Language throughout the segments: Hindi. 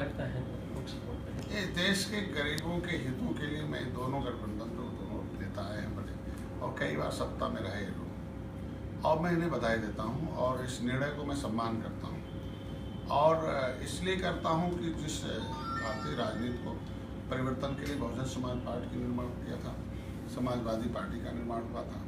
लगता है वोट सपोर्ट करें? ये देश के गरीबों के हितों के लिए मैं दोनों गठबंधन जो दोनों नेता आए हैं बड़े और कई बार सत्ता में रहे लोग, और मैं इन्हें बधाई देता हूँ और इस निर्णय को मैं सम्मान करता हूँ। और इसलिए करता हूँ कि जिस भारतीय राजनीति को परिवर्तन के लिए बहुजन समाज पार्टी का निर्माण किया था, समाजवादी पार्टी का निर्माण हुआ था,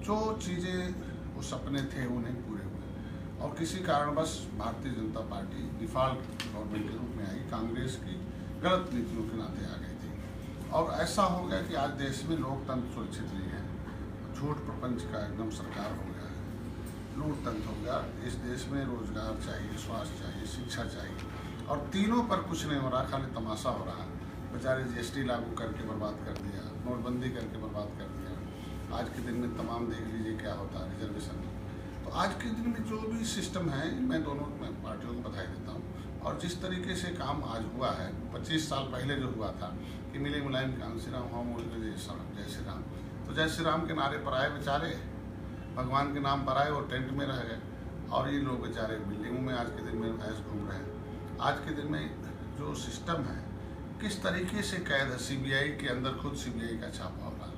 जो चीज़ें वो सपने थे वो नहीं पूरे हुए और किसी कारणवश Bharatiya Janata party default government के रूप में आई, कांग्रेस की गलत नीतियों के नाते आ गई थी। और ऐसा हो गया कि आज देश में लोकतंत्र सुरक्षित नहीं है, झूठ प्रपंच का एकदम सरकार हो गया है, लूट तंत्र हो गया। इस देश में रोजगार चाहिए, स्वास्थ्य चाहिए, शिक्षा चाहिए और तीनों पर कुछ नहीं हो रहा, खाली तमाशा हो रहा है। बेचारे जीएसटी लागू करके बर्बाद कर दिया, नोटबंदी करके बर्बाद कर दिया। आज के दिन में तमाम देख लीजिए क्या होता है रिजर्वेशन। तो आज के दिन में जो भी सिस्टम है, मैं दोनों पार्टियों को बधाई देता हूँ। और जिस तरीके से काम आज हुआ है, 25 साल पहले जो हुआ था कि मिले मुलायम कांसी राम हम जय श्री राम, तो जय श्री राम के नारे पर आए बेचारे, भगवान के नाम पर आए और टेंट में रह गए और ये लोग बेचारे बिल्डिंगों में आज के दिन में ऐसे घूम रहे हैं। आज के दिन में जो सिस्टम है, किस तरीके से कैद है, सीबीआई के अंदर खुद सीबीआई का छापा हो रहा,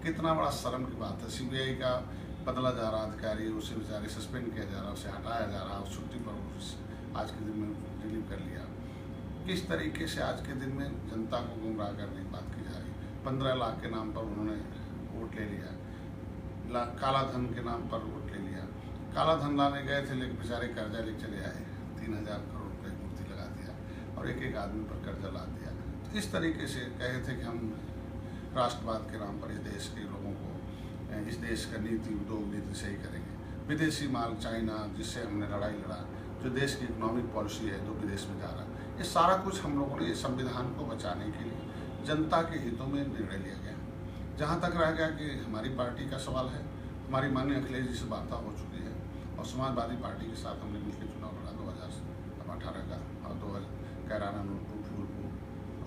कितना बड़ा शर्म की बात है। सीबीआई का बदला जा रहा अधिकारी, उसे बेचारे सस्पेंड किया जा रहा, उसे हटाया जा रहा, छुट्टी पर आज के दिन में रिलीव कर लिया। किस तरीके से आज के दिन में जनता को गुमराह करने की बात की जा रही। 15 लाख के नाम पर उन्होंने वोट ले लिया, काला धन के नाम पर वोट ले लिया। काला धन लाने गए थे लेकिन बेचारे कर्जा लेके चले आए, 3000 करोड़ रुपये मूर्ति लगा दिया और एक एक आदमी पर कर्जा ला दिया। तो इस तरीके से कहे थे कि हम राष्ट्रवाद के नाम पर इस देश के लोगों को, इस देश का नीति उद्योग नीति सही करेंगे। विदेशी माल, चाइना जिससे हमने लड़ाई लड़ा, जो देश की इकोनॉमिक पॉलिसी है जो विदेश में जा रहा है, ये सारा कुछ हम लोगों ने संविधान को बचाने के लिए जनता के हितों में निर्णय लिया गया। जहाँ तक रह गया कि हमारी पार्टी का सवाल है, हमारी माननीय अखिलेश जी से वार्ता हो चुकी है और समाजवादी पार्टी के साथ हमने मिलकर चुनाव लड़ा 2018 का और 2000 कैराना, नूरपुर, फूलपुर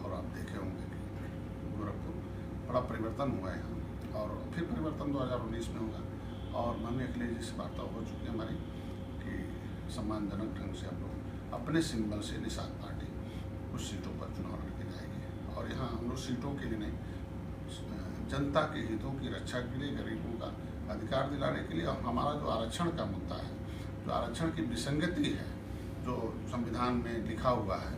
और आप देखे होंगे कि गोरखपुर बड़ा परिवर्तन हुआ है और फिर परिवर्तन 2019 में होगा। और माननीय अखिलेश जी से वार्ता हो चुकी है हमारी कि सम्मानजनक ढंग से हम लोग अपने सिंबल से निषाद पार्टी कुछ सीटों पर चुनाव लड़के जाएगी। और यहाँ हम लोग सीटों के लिए नहीं, जनता के हितों की रक्षा के लिए, गरीबों का अधिकार दिलाने के लिए। और हमारा जो आरक्षण का मुद्दा है, जो आरक्षण की विसंगति है जो संविधान में लिखा हुआ है,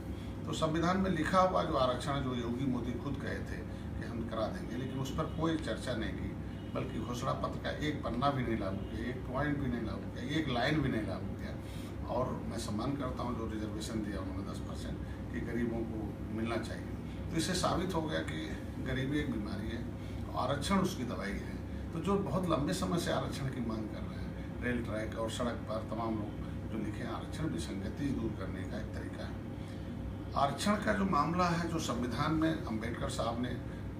तो संविधान में लिखा हुआ जो आरक्षण जो योगी मोदी खुद कहे थे कि हम करा देंगे, लेकिन उस पर कोई चर्चा नहीं की, बल्कि घोषणा पत्र का एक पन्ना भी नहीं लागू किया, एक पॉइंट भी नहीं लागू किया, एक लाइन भी नहीं लागू किया। और मैं सम्मान करता हूँ जो रिजर्वेशन दिया उन्होंने 10% कि गरीबों को मिलना चाहिए। तो इससे साबित हो गया कि गरीबी एक बीमारी है, आरक्षण उसकी दवाई है। तो जो बहुत लंबे समय से आरक्षण की मांग कर रहे हैं, रेल ट्रैक और सड़क पर तमाम लोग जो लिखे, आरक्षण विसंगति दूर करने का एक तरीका है। आरक्षण का जो मामला है, जो संविधान में अम्बेडकर साहब ने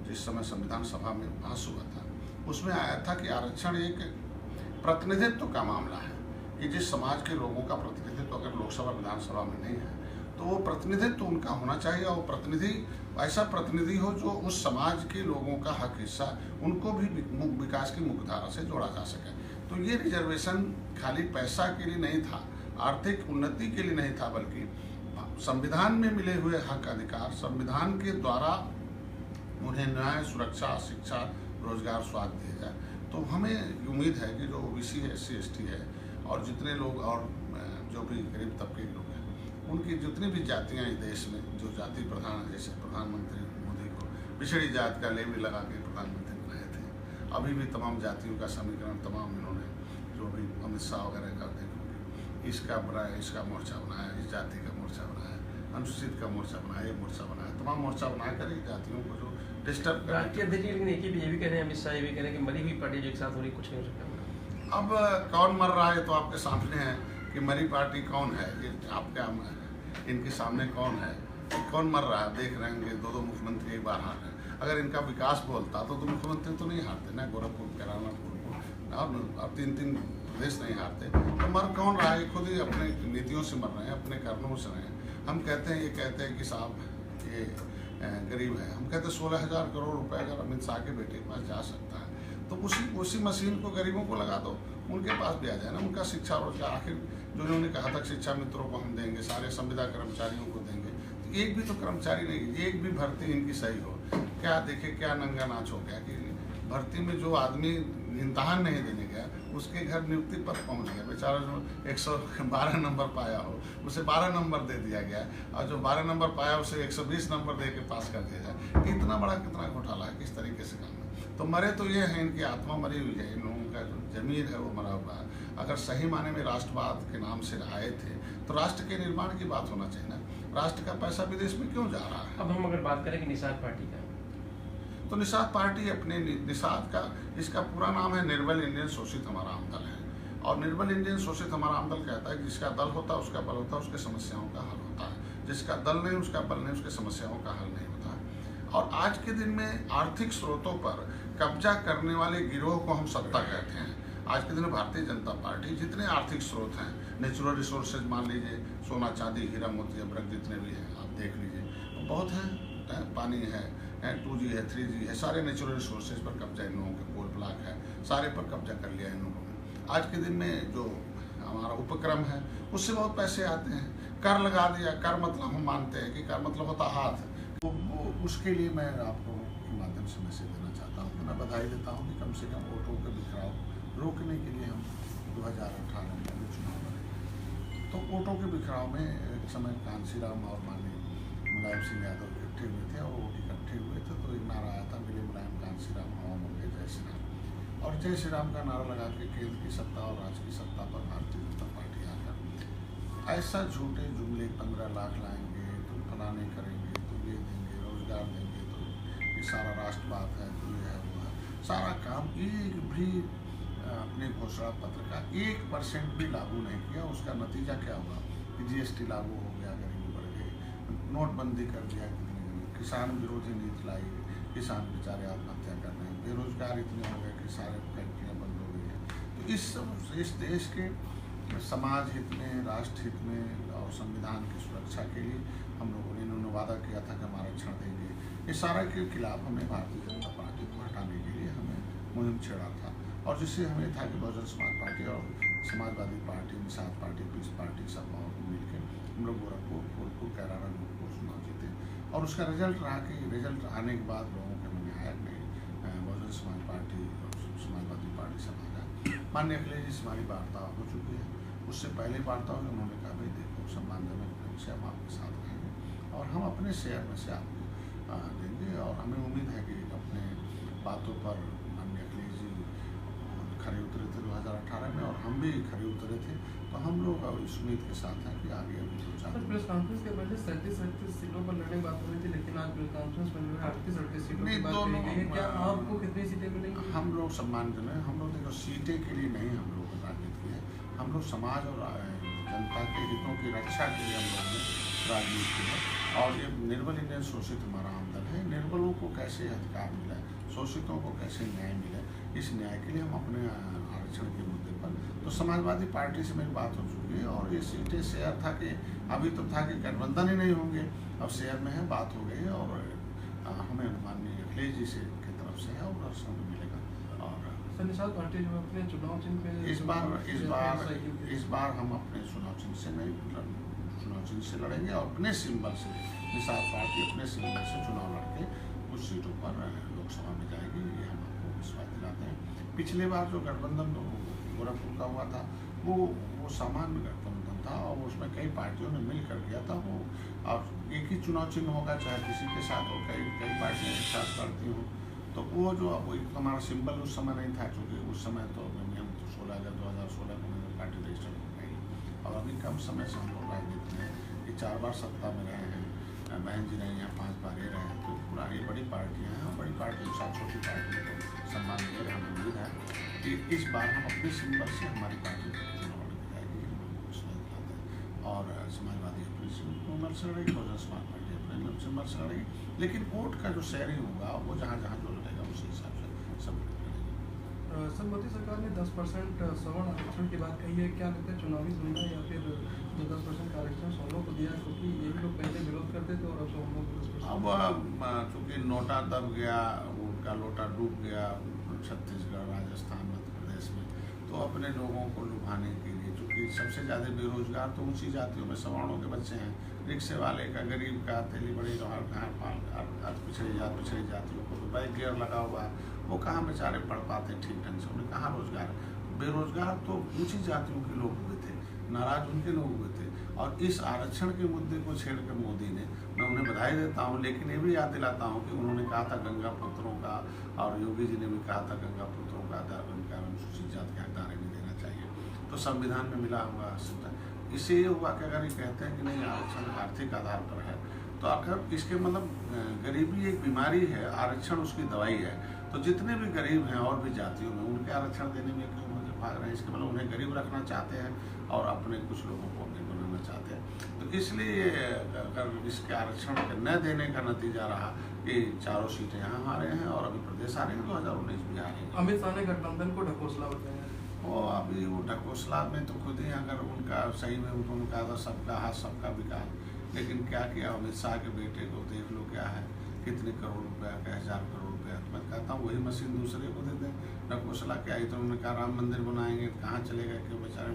जिस समय संविधान सभा में भाषण हुआ था, उसमें आया था कि आरक्षण एक प्रतिनिधित्व का मामला है कि जिस समाज के लोगों का प्रतिनिधित्व अगर लोकसभा विधानसभा में नहीं है तो वो प्रतिनिधित्व उनका होना चाहिए और प्रतिनिधि ऐसा प्रतिनिधि हो जो उस समाज के लोगों का हक हिस्सा उनको भी विकास की मुख्यधारा से जोड़ा जा सके। तो ये रिजर्वेशन खाली पैसा के लिए नहीं था, आर्थिक उन्नति के लिए नहीं था, बल्कि संविधान में मिले हुए हक अधिकार, संविधान के द्वारा उन्हें न्याय, सुरक्षा, शिक्षा, रोजगार, स्वास्थ्य दिया जाए। तो हमें उम्मीद है कि जो ओबीसी है, SC ST है और जितने लोग और जो भी गरीब तबके के लोग हैं, उनकी जितनी भी जातियां इस देश में जो जाति प्रधान है, जैसे प्रधानमंत्री मोदी को पिछड़ी जात का लेबल लगा के प्रधानमंत्री बनाए थे, अभी भी तमाम जातियों का समीकरण तमाम इन्होंने जो भी अमित शाह वगैरह करते हैं, इसका बनाया, इसका मोर्चा बनाया, इस जाति का मोर्चा बनाया, अनुसूचित का मोर्चा बनाया, ये मोर्चा बनाया, तमाम मोर्चा बनाकर जातियों को जो डिस्टर्ब कर। राष्ट्रीय अध्यक्ष लेकिन एक ही भी कह रहे हैं, अमित शाह ये भी कह रहे हैं कि मरी हुई पार्टी जो एक साथ हो रही, कुछ नहीं हो सकता। अब कौन मर रहा है तो आपके सामने है कि मरी पार्टी कौन है, ये आपके इनके सामने कौन है, कौन मर रहा है, देख रहे हैं 2 मुख्यमंत्री एक बार हार रहे हैं। अगर इनका विकास बोलता तो मुख्यमंत्री तो नहीं हारते ना, गोरखपुर, कैराना, फूलपुर और 3 प्रदेश नहीं हारते। तो मर कौन रहा है, खुद ही अपने नीतियों से मर रहे हैं, अपने कारणों से रहे हैं। हम कहते हैं, ये कहते हैं कि साहब ये गरीब है, हम कहते हैं 16,000 करोड़ रुपए अगर अमित शाह के बेटे के पास जा सकता है तो उसी मशीन को गरीबों को लगा दो, उनके पास भी आ जाए ना, उनका शिक्षा रोजगार। आखिर जो उन्होंने कहा था शिक्षा मित्रों को हम देंगे, सारे संविदा कर्मचारियों को देंगे, तो एक भी तो कर्मचारी नहीं, एक भी भर्ती इनकी सही हो। क्या देखे क्या नंगा नाच हो गया कि भर्ती में जो आदमी इम्तहान नहीं देने गया उसके घर नियुक्ति पर पहुंच गया, बेचारा जो 112 नंबर पाया हो उसे 12 नंबर दे दिया गया, और जो 12 नंबर पाया उसे 120 नंबर दे के पास कर दिया जाए। इतना बड़ा कितना घोटाला है, किस तरीके से काम है। तो मरे तो ये हैं, इनकी आत्मा मरी हुई है, इन लोगों का जो जमीर है वो मरा हुआ है। अगर सही माने में राष्ट्रवाद के नाम से आए थे तो राष्ट्र के निर्माण की बात होना चाहिए ना। राष्ट्र का पैसा विदेश में क्यों जा रहा है? अब हम अगर बात करें कि निषाद पार्टी का, तो निषाद पार्टी अपने निषाद का, इसका पूरा नाम है निर्बल इंडियन शोषित हमारा आम दल है। और निर्बल इंडियन शोषित हमारा आम दल कहता है कि जिसका दल होता है उसका बल होता है, उसके समस्याओं का हल होता है। जिसका दल नहीं उसका बल नहीं, उसके समस्याओं का हल नहीं होता है। और आज के दिन में आर्थिक स्रोतों पर कब्जा करने वाले गिरोह को हम सत्ता कहते हैं। आज के दिन में भारतीय जनता पार्टी जितने आर्थिक स्रोत हैं, नेचुरल रिसोर्सेज मान लीजिए, सोना चांदी हीरा मोती अबरक जितने भी हैं आप देख लीजिए, बहुत हैं। पानी है, 2G है, 3G है, सारे नेचुरल रिसोर्सेज पर कब्जा इन लोगों के, कोल ब्लॉक है, सारे पर कब्जा कर लिया इन लोगों ने। आज के दिन में जो हमारा उपक्रम है उससे बहुत पैसे आते हैं। कर लगा दिया, कर मतलब हम मानते हैं कि कर मतलब होता हाथ, वो उसके लिए मैं आपको के माध्यम से मैसेज देना चाहता हूँ। मैं बधाई देता हूँ कि कम से कम वोटों का बिखराव रोकने के लिए हम 2018 में चुनाव लड़े। तो वोटों के बिखराव में एक समय कांशीराम और माननीय मुलायम सिंह यादव इकट्ठे हुए थे, और वो इकट्ठे हुए थे तो एक नारा आया था, मिले मुलायम कांशीराम हवा हो गए जय श्री राम। और जय श्री राम का नारा लगा के केंद्र की सत्ता और राज्य की सत्ता पर भारतीय जनता पार्टी आकर ऐसा झूठे जुमले 15 लाख लाएंगे, तो फलाने करेंगे, तो ये देंगे, रोजगार देंगे, तो ये सारा राष्ट्रवाद है, तो ये है वो है, सारा काम एक भी अपने घोषणा पत्र का 1% भी लागू नहीं किया। उसका नतीजा क्या हुआ कि GST लागू हो गया, गरीबी बढ़ गई, नोटबंदी कर दिया, किसान विरोधी नीति लाई, किसान बेचारे आत्महत्या कर रहे हैं, बेरोजगार इतने हो गए कि सारे फैक्ट्रियाँ बंद हो गई हैं। तो इस देश के समाज हित में, राष्ट्र हित में और संविधान की सुरक्षा के लिए हम लोगों ने, इन्होंने वादा किया था कि हम आरक्षण देंगे। इस सारा के खिलाफ हमने भारतीय जनता पार्टी को हटाने के लिए हमें मुहिम छेड़ा था, और जिससे हमें था कि बहुजन समाज पार्टी और Samajwadi party, Nishad party, peace party सब मिलकर हम लोग गोरखपुर, फूलपुर, कैराना, गोरखपुर चुनाव जीते। और उसका रिजल्ट रहा कि रिजल्ट आने के बाद लोगों के मन में आया नहीं, बहुजन समाज पार्टी और समाजवादी पार्टी सब आ गया। माननीय अखिलेश जी से हमारी वार्ता हो चुकी है। उससे पहले वार्ता हुई, उन्होंने कहा भाई देखो सम्मानजनक ढंग से हम आपके साथ रहेंगे और हम अपने शेयर में से आपको देंगे। और हमें उम्मीद है कि अपने बातों पर माननीय अखिलेश जी खरे उतरे थे 2018 में, और हम भी खरे उतरे थे। तो हम लोग इस उम्मीद के साथ हैं कि आगे अभी तो सर, प्रेस कॉन्फ्रेंस के पहले 37 सीटों पर लड़ने की बात हो रही थी, लेकिन आज प्रेस कॉन्फ्रेंस में 38 सीटों की बात कही गई है। क्या आपको कितनी सीटें मिलेंगी? हम लोग सम्मानजनक हैं। हम लोग देखो सीटें के लिए नहीं हम लोग राजनीति की है, हम लोग समाज और जनता के हितों की रक्षा के लिए हम लोग ने राजनीति की है। और ये निर्बल इंडियन शोषित हमारा आम दल है। निर्बलों को कैसे अधिकार मिला, शोषितों को कैसे न्याय मिले, इस न्याय के लिए हम अपने आरक्षण के मुद्दे पर, तो समाजवादी पार्टी से मेरी बात हो चुकी है। और ये सीटें शेयर था कि अभी तो था कि गठबंधन ही नहीं होंगे, अब शेयर में है, बात हो गई है। और हमें माननीय अखिलेश जी से की तरफ से है और समय मिलेगा। और निषाद पार्टी जो अपने चुनाव चिन्ह पे इस बार हम अपने चुनाव चिन्ह से नहीं, चुनाव चिन्ह से लड़ेंगे और अपने सिंबल से, निषाद पार्टी अपने सिंबल से चुनाव लड़के कुछ सीटों पर लोकसभा में जाएगी, ये हम आपको विश्वास दिलाते हैं। पिछले बार जो गठबंधन गोरखपुर का हुआ था वो सामान्य गठबंधन था, और उसमें कई पार्टियों ने मिल कर किया था वो। और एक ही चुनाव चिन्ह होगा, चाहे किसी के साथ हो, कई पार्टियाँ एक साथ लड़ती हूँ, तो वो जो अब एक हमारा सिंबल उस समय नहीं था, क्योंकि उस समय तो हम 2016 को मैंने पार्टी रजिस्टर हो गई। और अभी कम समय से हम लोग राजनीति में ये 4 बार सत्ता में रहे हैं, बहन जी रहे हैं, 5 बार ये रहे हैं। तो पुरानी बड़ी पार्टियाँ हैं, बड़ी पार्टी के साथ छोटी पार्टियों को सम्मान दे रहे, हमें उम्मीद है कि इस बार हम अपने सिंबल से हमारी पार्टी चुनाव लड़ जाएगी, और समाजवादी अपने सिंबल से लड़ेगी, बहुजन समाज पार्टी अपने सिंबल से लड़ेगी। लेकिन वोट का जो शेयरिंग होगा वो जहाँ जहाँ जो लड़ेगा उसी हिसाब से सब लड़ेगा। सर, मोदी सरकार ने 10% सवर्ण आरक्षण की बात कही है, क्या लगता है चुनावी सुनना या फिर जो 10% का आरक्षण सोनों को दिया, क्योंकि यही लोग पहले विरोध करते थे और अब सोनों को 10%। अब चूँकि नोटा दब गया, उनका लोटा डूब गया छत्तीसगढ़, राजस्थान, मध्य प्रदेश में, तो अपने लोगों को लुभाने के लिए, चूँकि सबसे ज़्यादा बेरोजगार तो ऊंची जातियों में सवर्णों के बच्चे हैं, रिक्शे वाले का, गरीब का, तेली बड़ी लोहार कहाँ पिछड़ी जातियों को तो बाइक गियर लगा हुआ है, वो कहाँ बेचारे पढ़ पाते ठीक ढंग से, उन्हें कहाँ रोजगार। बेरोजगार तो ऊंची जातियों के लोग हुए थे, नाराज उनके लोग हुए थे। और इस आरक्षण के मुद्दे को छेड़ कर मोदी ने, मैं उन्हें बधाई देता हूँ, लेकिन ये भी याद दिलाता हूँ कि उन्होंने कहा था गंगा पुत्रों का, और योगी जी ने भी कहा था गंगा पुत्रों का अनुसूचित जाति के हकदार नहीं देना चाहिए, तो संविधान में मिला हुआ इससे ये हुआ कि अगर ये कहते हैं कि नहीं आरक्षण आर्थिक आधार पर है, तो अगर इसके मतलब गरीबी एक बीमारी है, आरक्षण उसकी दवाई है, तो जितने भी गरीब हैं और भी जातियों में उनके आरक्षण देने में क्यों मुझे भाग रहे हैं, इसके मतलब उन्हें गरीब रखना चाहते हैं और अपने कुछ लोगों को अपने बनाना चाहते हैं। तो इसलिए अगर इसके आरक्षण के न देने का नतीजा रहा कि 4 सीटें यहाँ आ रहे हैं और अभी प्रदेश आ रहे हैं, 2019 भी आ रहे हैं। अमित शाह ने गठबंधन को ढकोसला बताया। वो अभी वो ढकोसला में तो खुद ही, अगर उनका सही में उन्होंने कहा था सबका हाथ सबका विकास, लेकिन क्या किया अमित शाह के बेटे को देख लो क्या है, कितने करोड़ रुपया का, 1000 करोड़ रुपया। मैं कहता हूँ वही मशीन दूसरे को दे दें। ढकोसला क्या आई, तो उन्होंने कहा राम मंदिर बनाएंगे, कहाँ चलेगा, क्यों बेचारे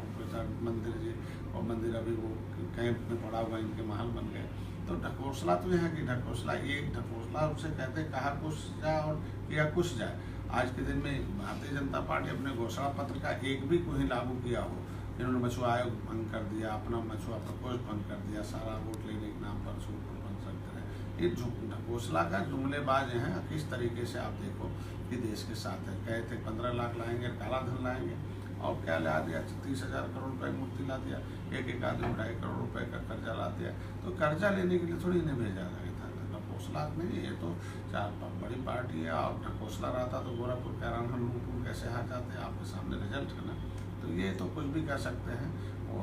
मंदिर जी, और मंदिर अभी वो कैंप में पड़ा हुआ, इनके महल बन गए। तो ढकोसला तो यहाँ की ढकोसला, एक ढकोसला उसे कहते हैं कहा कुछ जाए और किया कुछ जाए। आज के दिन में भारतीय जनता पार्टी अपने घोषणा पत्र का एक भी कोई लागू किया हो, इन्होंने मछुआ आयोग भंग कर दिया, अपना मछुआ प्रकोष्ठ भंग कर दिया, सारा वोट लेने के नाम पर सूट बन सकते हैं। ये ढकोसला का जुमलेबाज हैं। किस तरीके से आप देखो कि देश के साथ है, कहे थे 15 लाख लाएंगे, काला धन लाएंगे, और क्या ला दिया, 30,000 करोड़ रुपए की मूर्ति ला दिया, एक आदमी 2.5 करोड़ रुपए का कर्जा ला दिया। तो कर्जा लेने के लिए थोड़ी इन्हें भेजा गया था, ढकोसला नहीं, ये तो 4 बड़ी पार्टी है, और ढकोसला रहता तो गोरखपुर कैराना लूटूर कैसे हार जाते, आपके सामने रिजल्ट है ना। तो ये तो कुछ भी कह सकते हैं, वो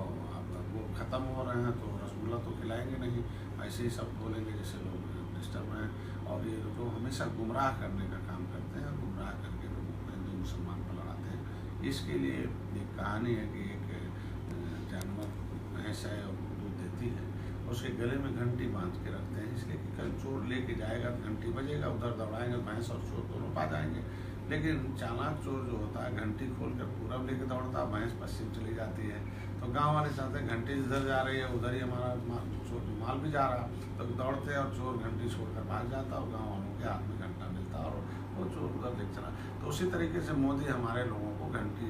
ख़त्म हो रहे हैं तो रसगुल्ला तो खिलाएंगे नहीं, ऐसे ही सब बोलेंगे जैसे लोग डिस्टर्ब हैं। और ये लोग हमेशा गुमराह करने का काम करते हैं, गुमराह करके लोगों को हिंदू मुसलमान पर लड़ाते हैं। इसके लिए एक कहानी है कि एक जानवर भैंस है और दूध देती है, उसके गले में घंटी बांध के रखते हैं, इसलिए कि कल चोर लेके जाएगा तो घंटी बजेगा, उधर दौड़ाएंगे, भैंस और चोर दोनों पा जाएंगे। लेकिन चालाक चोर जो होता है घंटी खोल कर पूरब लेके दौड़ता है, भैंस पश्चिम चली जाती है। तो गांव वाले चाहते हैं घंटी जिधर जा रही है उधर ही हमारा माल भी जा रहा, तो दौड़ते और चोर घंटी छोड़कर भाग जाता और गाँव वालों के हाथ में घंटा मिलता और वो चोर उधर लेके चला। तो उसी तरीके से मोदी हमारे लोगों को घंटी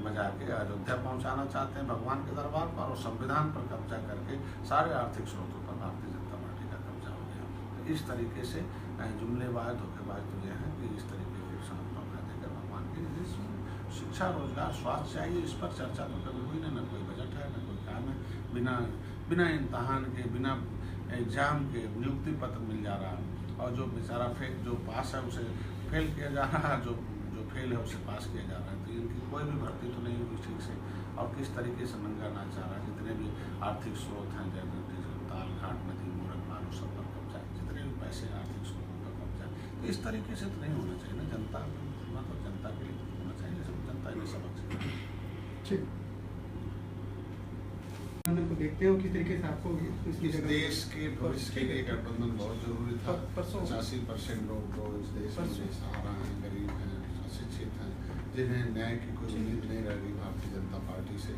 बजा के अयोध्या पहुँचाना चाहते हैं भगवान के दरबार पर, और संविधान पर कब्जा करके सारे आर्थिक स्रोतों पर भारतीय जनता पार्टी का कब्जा हो गया। तो इस तरीके से जुमलेबाज धोखेबाज तो यह है कि इस तरीके के धोखा देकर भगवान के शिक्षा, रोजगार, स्वास्थ्य चाहिए, इस पर चर्चा तो कभी हुई ना कोई बजट है, न कोई काम है। बिना इम्तहान के, बिना एग्जाम के नियुक्ति पत्र मिल जा रहा है, और जो बेचारा जो पास है उसे फेल किया जा रहा है, जो फेल है उसे पास किया जा रहा है। तो इनकी कोई भी भर्ती तो नहीं होगी ठीक से, और किस तरीके से नंगा नाच जा रहा है। जितने भी आर्थिक स्रोत हैं, जैसे ताल घाट नदी मूरत बालू सब पर कब्जा, जितने भी पैसे आर्थिक स्रोतों पर कब्जा, तो इस तरीके से तो नहीं होना चाहिए ना। जनता मतलब जनता के लिए होना चाहिए, सब जनता ने सबक ठीक को देखते हो किस तरीके से आपको इस देश के भविष्य के लिए गठबंधन बहुत जरूरी था। 85% लोग तो इस देश में सहारा हैं, गरीब हैं, अशिक्षित हैं, जिन्हें न्याय की कोई उम्मीद नहीं रह गई भारतीय जनता पार्टी से।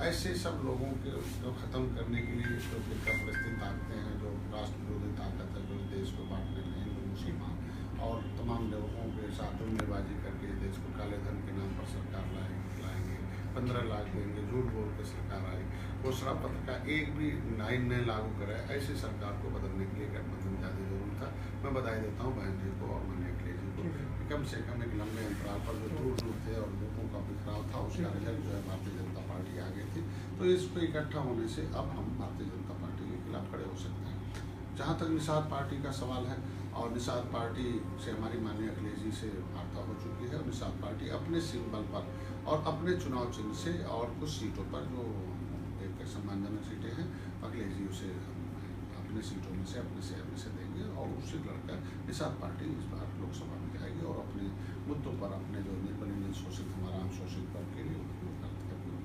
ऐसे सब लोगों के जो ख़त्म करने के लिए जो फिरकापरस्ती ताकतें हैं, जो राष्ट्र विरोधी ताकत है, जो देश को बांटने में हिंदू मुसलमान और तमाम लोगों के साथ उम्मीदबाजी करके देश को काले धन के नाम पर सरकार लाएंगे, 15 लाख देंगे, झूठ बोल के सरकार आई, घोषणा पत्र का एक भी लाइन नहीं लागू करे, ऐसी सरकार को बदलने के लिए गठबंधन ज़्यादा जरूरी था। मैं बधाई देता हूँ बहन जी को और मनी अखिलेश जी को, कम से कम एक लंबे अंतराल पर जो टूट थे और लोगों का बिखराव था, उसका रिजल्ट जो है भारतीय जनता पार्टी आ गई थी। तो इस पर इकट्ठा होने से अब हम भारतीय जनता पार्टी के खिलाफ खड़े हो सकते हैं। जहाँ तक निषाद पार्टी का सवाल है, और निषाद पार्टी से हमारी माननीय अखिलेश जी से वार्ता हो चुकी है, और निषाद पार्टी अपने सिंबल पर और अपने चुनाव चिन्ह से और कुछ सीटों पर जो एक सम्मानजनक सीटें हैं, अखिलेश जी उसे अपने सीटों में से अपने से देंगे, और उससे लड़कर निषाद पार्टी इस बार लोकसभा में जाएगी और अपने मुद्दों पर, अपने जो निर्बल शोषित हमारा शोषित वर्ग के लिए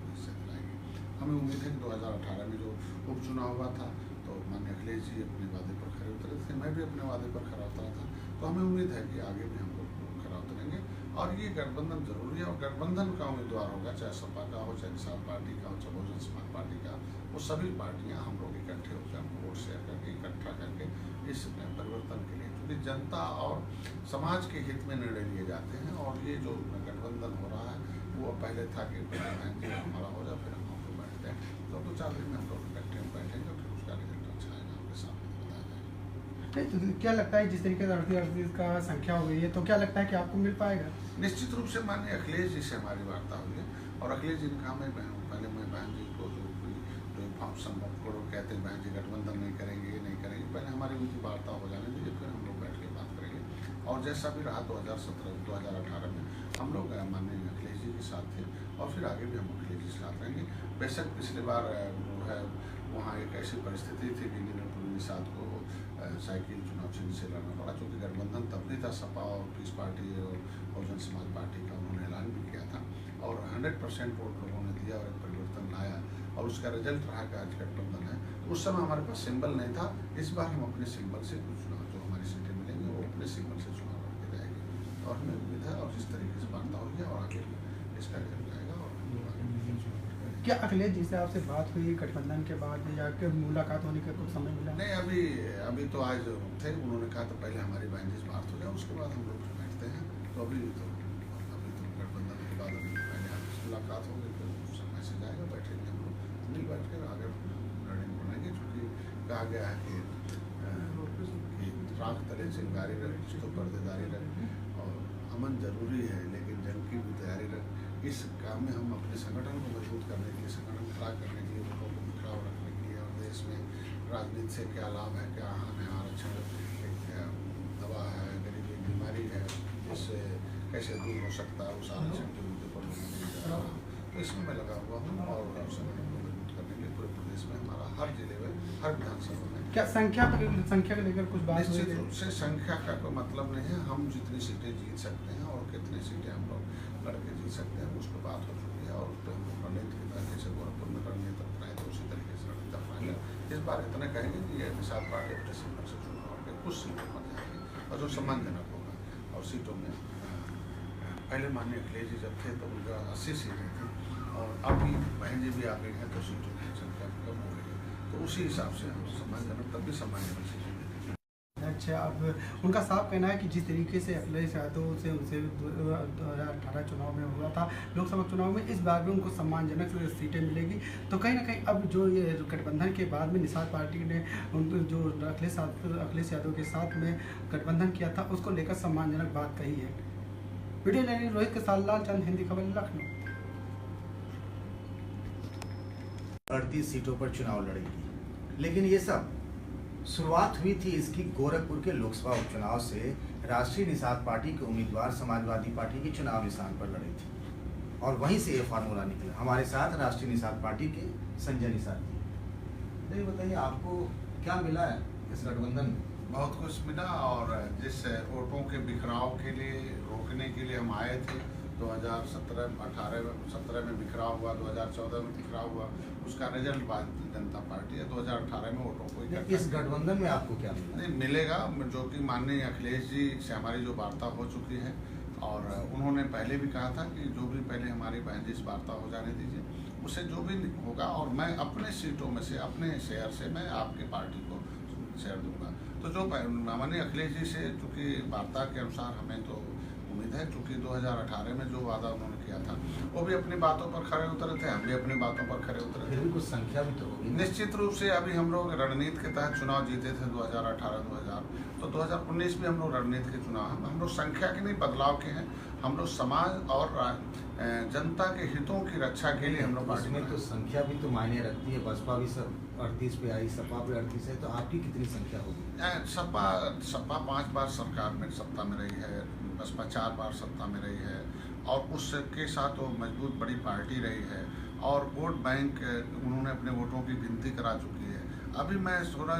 हिस्सा दिलाएंगे। हमें उम्मीद है कि 2018 में जो उपचुनाव हुआ था, तो माननीय अखिलेश जी अपने वादे पर खरे उतरे थे, मैं भी अपने वादे पर खरा उतरा था। तो हमें उम्मीद है कि आगे भी हम लोग खरा उतरेंगे और ये गठबंधन जरूरी है, और गठबंधन का उम्मीदवार होगा, चाहे सपा का हो, चाहे निषाद पार्टी का हो, चाहे बहुजन समाज पार्टी का, वो सभी पार्टियां हम लोग इकट्ठे होकर हमको वोट शेयर करके इकट्ठा करके इस परिवर्तन के लिए, क्योंकि जनता और समाज के हित में निर्णय लिए जाते हैं। और ये जो गठबंधन हो रहा है वो पहले था कि पहले हमारा हो जाए, फिर हम लोग बैठते हैं, तो 2-4 दिन में हम लोग इकट्ठे बैठेंगे, फिर उसका रिजल्ट अच्छा आएगा, आपके सामने बताया जाएगा। नहीं, तो क्या लगता है जिस तरीके से 38 का संख्या हो गई है, तो क्या लगता है कि आपको मिल पाएगा? निश्चित रूप से माननीय अखिलेश जी से हमारी वार्ता हुई है, और अखिलेश जी ने कहा मैं पहले मैं बहन जी को जो कहते हैं बहन जी गठबंधन नहीं करेंगे, ये नहीं करेंगे, पहले हमारी उनकी वार्ता हो जाने दीजिए, फिर हम लोग बैठ के बात करेंगे। और जैसा भी रहा 2017-2018 में हम लोग माननीय अखिलेश जी के साथ थे, और फिर आगे भी हम अखिलेश जी के साथ रहेंगे। बेशक पिछली बार जो है वहाँ एक ऐसी परिस्थिति थी कि निषाद को साइकिल चुनाव चिन्ह से लड़ना पड़ा, चूँकि गठबंधन तब भी था, सपा और पीस पार्टी और बहुजन समाज पार्टी का उन्होंने ऐलान भी किया था, और 100% वोट लोगों ने दिया और एक परिवर्तन लाया, और उसका रिजल्ट रहा कि आज गठबंधन है। उस समय हमारे पास सिंबल नहीं था, इस बार हम अपने सिंबल से चुनाव, जो हमारी सीटें मिलेंगी वो अपने सिंबल से चुनाव लड़के जाएंगे, और हमें उम्मीद है, और जिस तरीके से वार्ता होगी और आगे इसका रिजल्ट आएगा। और क्या अखिलेश जी से आपसे बात हुई गठबंधन के बाद, या कि मुलाकात होने का कुछ समय मिला? नहीं, अभी तो आज थे, उन्होंने कहा तो पहले हमारी बहन जी से बात हो जाए, उसके बाद हम लोग बैठते हैं। तो अभी तो गठबंधन के बाद अभी पहले आपसे मुलाकात होगी, फिर समय से जाएगा, बैठेंगे हम लोग, मिल बैठ कर आगे रणनीति बनाएंगे। चूँकि कहा गया है कि राख तले चिंगारी रख, तो पर्देदारी रख, और अमन जरूरी है लेकिन जंग की भी तैयारी रख। इस काम में हम अपने संगठन को मजबूत करने के लिए, संगठन खड़ा करने के लिए, लोगों को खड़ा रखने के लिए, और देश में राजनीति से क्या लाभ है, क्या हानि है, आरक्षण एक दवा है, गरीबी बीमारी है, इससे कैसे दूर हो सकता है, उस आरक्षण के मुद्दे पर लोगों तो इसमें मैं लगा हुआ हूँ, और संगठन को मजबूत करने के लिए पूरे प्रदेश में, हमारा हर जिले में, हर विधानसभा में। क्या संख्या को लेकर कुछ बात हुई? निश्चित रूप से संख्या का कोई मतलब नहीं है, हम जितनी सीटें जीत सकते हैं और कितनी सीटें हम लोग लड़के जीत सकते हैं, उस पर बात हो चुकी है, और उस पर हम लोग रणनीति की तरह जैसे गोरखपुर में रणनीति अपनाए तो उसी तरीके से रणनीति अपनाएंगे। इस बार इतना कहेंगे कि ये निषाद पार्टी अपने सिंबल से चुनाव के कुछ सीटों पर जाएंगे, और जो सम्मानजनक होगा। और सीटों में पहले माननीय अखिलेश जी जब थे तो उनका 80 सीटें थी, और अभी बहन जी भी आ गई हैं तो सीटों की संख्या कम हो गई है, तो उसी हिसाब से हम सम्मानजनक तब भी सम्मानजनक सीटें देते हैं। अच्छा, अब उनका साफ कहना है कि जिस तरीके से अखिलेश यादव से उनसे 2018 चुनाव में हुआ था, लोकसभा चुनाव में, इस बार भी उनको सम्मानजनक सीटें मिलेगी। तो कहीं ना कहीं अब जो ये गठबंधन के बाद में निषाद पार्टी ने जो अखिलेश यादव के साथ में गठबंधन किया था, उसको लेकर सम्मानजनक बात कही है। वीडियो जर्नलिस्ट रोहित के साथ लालचंद, हिंदी खबर, लखनऊ। 38 सीटों पर चुनाव लड़ेगी, लेकिन ये सब शुरुआत हुई थी इसकी गोरखपुर के लोकसभा उपचुनाव से। राष्ट्रीय निषाद पार्टी के उम्मीदवार समाजवादी पार्टी के चुनाव निशान पर लड़े थे, और वहीं से ये फार्मूला निकला। हमारे साथ राष्ट्रीय निषाद पार्टी के संजय निषाद जी, ये बताइए आपको क्या मिला है इस गठबंधन में? बहुत कुछ मिला, और जिस वोटों के बिखराव के लिए रोकने के लिए हम आए थे, 2017 में बिखराव हुआ, 2014 में बिखराव हुआ, उसका रिजल्ट भारतीय जनता पार्टी है। 2018 में वोटों को इस गठबंधन में आपको क्या मिला? नहीं मिलेगा, जो कि माननीय अखिलेश जी से हमारी जो वार्ता हो चुकी है, और उन्होंने पहले भी कहा था कि जो भी पहले हमारी बहन जी से वार्ता हो जाने दीजिए, उससे जो भी होगा, और मैं अपने सीटों में से, अपने शेयर से मैं आपके पार्टी को शेयर दूंगा। तो जो माननीय अखिलेश जी से चूँकि वार्ता के अनुसार हमें तो उम्मीद है, चूँकि 2018 में जो वादा उन्होंने किया था वो भी अपनी बातों पर खड़े उतरे थे, हम भी अपनी बातों पर खड़े उतरे फिर भी कुछ संख्या भी तो होगी। निश्चित रूप से अभी हम लोग रणनीति के तहत चुनाव जीते थे 2018-2000, तो 2019 में हम लोग रणनीति के चुनाव हम लोग संख्या के नहीं बदलाव के हैं, हम लोग समाज और जनता के हितों की रक्षा के लिए हम लोग पार्टी में। तो संख्या भी तो मायने रखती है, बसपा भी सब 38 पे आई, सपा पे 38 है, तो आपकी कितनी संख्या होगी? सपा 5 बार सरकार में सत्ता में रही है, बसपा 4 बार सत्ता में रही है, और उसके साथ वो मजबूत बड़ी पार्टी रही है, और वोट बैंक उन्होंने अपने वोटों की गिनती करा चुकी है। अभी मैं 16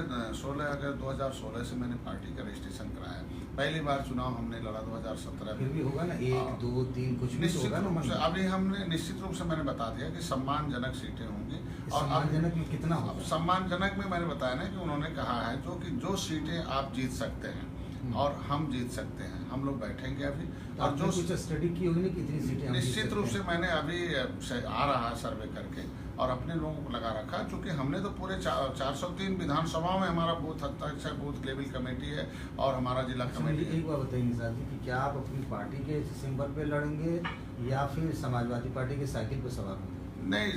अगस्त 2016 से मैंने पार्टी का रजिस्ट्रेशन कराया, पहली बार चुनाव हमने लड़ा 2017 में। फिर भी होगा ना 1, 2, 3 कुछ भी निश्चित होगा रूप से ना। अभी हमने निश्चित रूप से मैंने बता दिया कि सम्मानजनक सीटें होंगी। और सम्मानजनक में कितना होगा? सम्मानजनक में मैंने बताया ना कि उन्होंने कहा है जो सीटें आप जीत सकते हैं, और हम जीत सकते हैं। हम लोग बैठेंगे अभी और आपने जो कुछ स्टडी की होगी ना कितनी सीटें हम जीत निश्चित रूप सकते से हैं? मैंने अभी आ रहा है सर्वे करके और अपने लोगों को लगा रखा, क्योंकि हमने तो पूरे 403 विधानसभाओं में हमारा बूथ अध्यक्ष है, बूथ लेवल कमेटी है और हमारा जिला अच्छा, कमेटी मुझे है। एक बात बताइए निषाद जी कि क्या आप अपनी पार्टी के सिंबल पे लड़ेंगे या फिर समाजवादी पार्टी के साइकिल पे सवार होंगे? नहीं,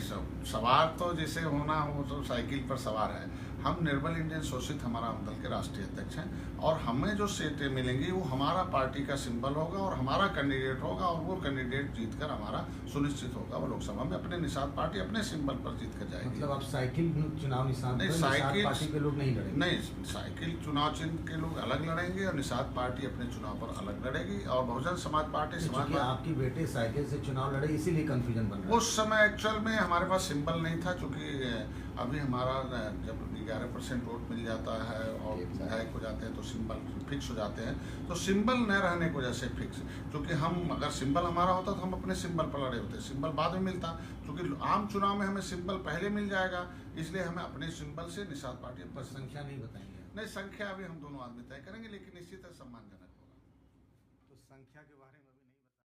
सवार तो जैसे होना हो तो साइकिल पर सवार है। हम निर्बल इंडियन शोषित हमारा हम दल के राष्ट्रीय अध्यक्ष हैं और हमें जो सीटें मिलेंगी वो हमारा पार्टी का सिंबल होगा और हमारा कैंडिडेट होगा और वो कैंडिडेट जीतकर हमारा सुनिश्चित होगा। वो लोकसभा में अपने निषाद पार्टी अपने सिंबल पर जीत कर जाएगी। मतलब आप साइकिल चुनाव निशान नहीं, पर निषाद साइकिल पार्टी के लोग नहीं लड़ेंगे? नहीं, साइकिल चुनाव चिन्ह के लोग अलग लड़ेंगे और निषाद पार्टी अपने चुनाव पर अलग लड़ेगी और बहुजन समाज पार्टी क्योंकि आपकी बेटे साइकिल से चुनाव लड़े इसीलिए कंफ्यूजन बन रहा है। उस समय एक्चुअल में हमारे पास सिंबल नहीं था, क्योंकि अभी हमारा जब 11% वोट मिल जाता है और विधायक हो जाते हैं तो सिंबल फिक्स हो जाते हैं, तो सिंबल न रहने की वजह से फिक्स, क्योंकि हम अगर सिंबल हमारा होता तो हम अपने सिंबल पर लड़े होते, सिंबल बाद में मिलता, क्योंकि आम चुनाव में हमें सिंबल पहले मिल जाएगा, इसलिए हमें अपने सिंबल से निषाद पार्टी पर संख्या नहीं बताएंगे? नहीं, संख्या अभी हम दोनों आदमी तय करेंगे, लेकिन निश्चित है सम्मानजनक होगा। तो संख्या के बारे में